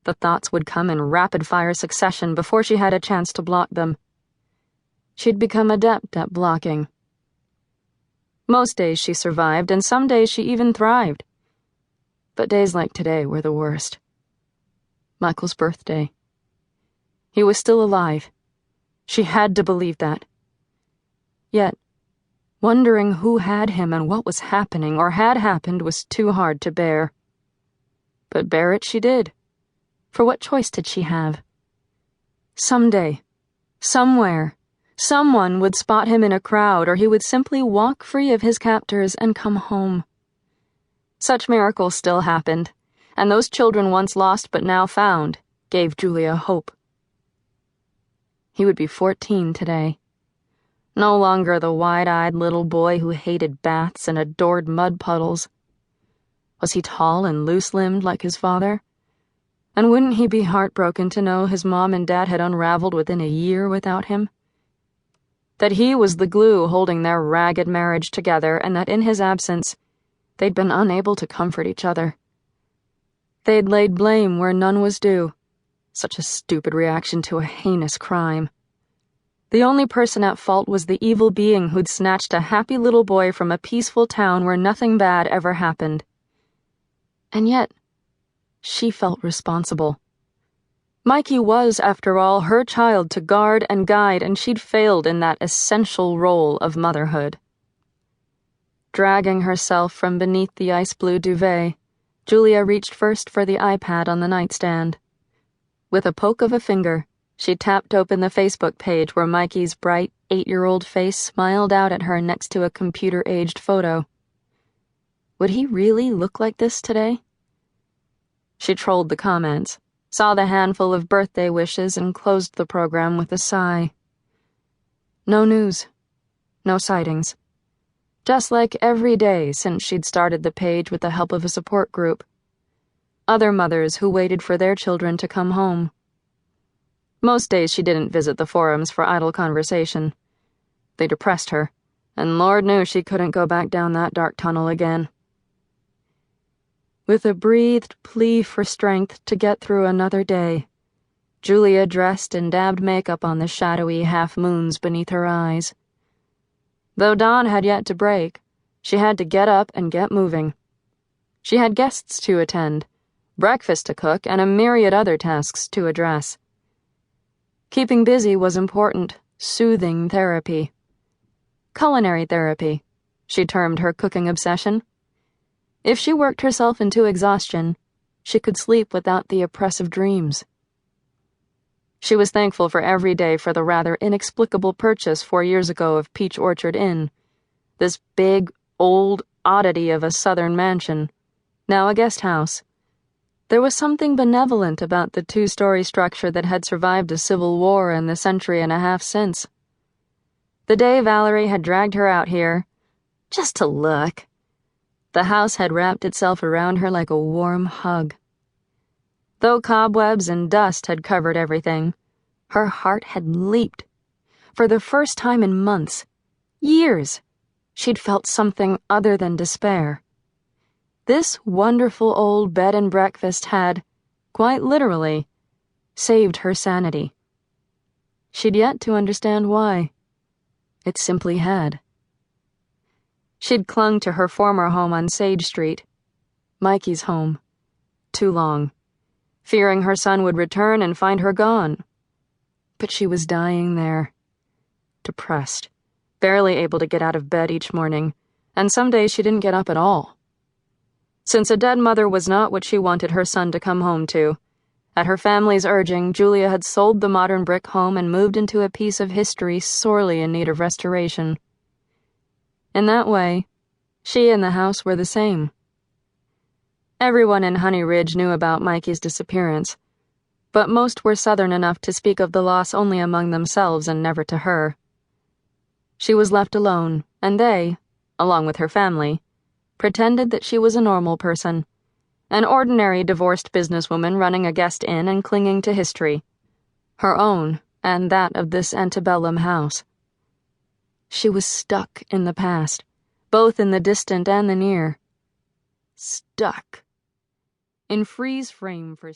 The thoughts would come in rapid-fire succession before she had a chance to block them. She'd become adept at blocking. Most days she survived, and some days she even thrived. But days like today were the worst. Michael's birthday. He was still alive. She had to believe that. Yet, wondering who had him and what was happening or had happened was too hard to bear. But bear it she did. For what choice did she have? Someday, somewhere, someone would spot him in a crowd, or he would simply walk free of his captors and come home. Such miracles still happened, and those children once lost but now found gave Julia hope. He would be 14 today. No longer the wide-eyed little boy who hated baths and adored mud puddles. Was he tall and loose-limbed like his father? And wouldn't he be heartbroken to know his mom and dad had unraveled within a year without him? That he was the glue holding their ragged marriage together, and that in his absence, they'd been unable to comfort each other. They'd laid blame where none was due. Such a stupid reaction to a heinous crime. The only person at fault was the evil being who'd snatched a happy little boy from a peaceful town where nothing bad ever happened. And yet, she felt responsible. Mikey was, after all, her child to guard and guide, and she'd failed in that essential role of motherhood. Dragging herself from beneath the ice-blue duvet, Julia reached first for the iPad on the nightstand. With a poke of a finger, she tapped open the Facebook page where Mikey's bright 8-year-old face smiled out at her next to a computer-aged photo. Would he really look like this today? She trolled the comments, saw the handful of birthday wishes, and closed the program with a sigh. No news. No sightings. Just like every day since she'd started the page with the help of a support group. Other mothers who waited for their children to come home. Most days she didn't visit the forums for idle conversation. They depressed her, and Lord knew she couldn't go back down that dark tunnel again. With a breathed plea for strength to get through another day, Julia dressed and dabbed makeup on the shadowy half-moons beneath her eyes. Though dawn had yet to break, she had to get up and get moving. She had guests to attend, breakfast to cook, and a myriad other tasks to address. Keeping busy was important, soothing therapy. Culinary therapy, she termed her cooking obsession. If she worked herself into exhaustion, she could sleep without the oppressive dreams. She was thankful for every day for the rather inexplicable purchase 4 years ago of Peach Orchard Inn, this big, old oddity of a southern mansion, now a guest house. There was something benevolent about the 2-story structure that had survived a civil war in the century and a half since. The day Valerie had dragged her out here, just to look, the house had wrapped itself around her like a warm hug. Though cobwebs and dust had covered everything, her heart had leaped. For the first time in months, years, she'd felt something other than despair. This wonderful old bed and breakfast had, quite literally, saved her sanity. She'd yet to understand why. It simply had. She'd clung to her former home on Sage Street, Mikey's home, too long, fearing her son would return and find her gone. But she was dying there, depressed, barely able to get out of bed each morning, and some days she didn't get up at all. Since a dead mother was not what she wanted her son to come home to, at her family's urging, Julia had sold the modern brick home and moved into a piece of history sorely in need of restoration. In that way, she and the house were the same. Everyone in Honey Ridge knew about Mikey's disappearance, but most were Southern enough to speak of the loss only among themselves and never to her. She was left alone, and they, along with her family, pretended that she was a normal person, an ordinary divorced businesswoman running a guest inn and clinging to history, her own and that of this antebellum house. She was stuck in the past, both in the distant and the near. Stuck. In freeze frame for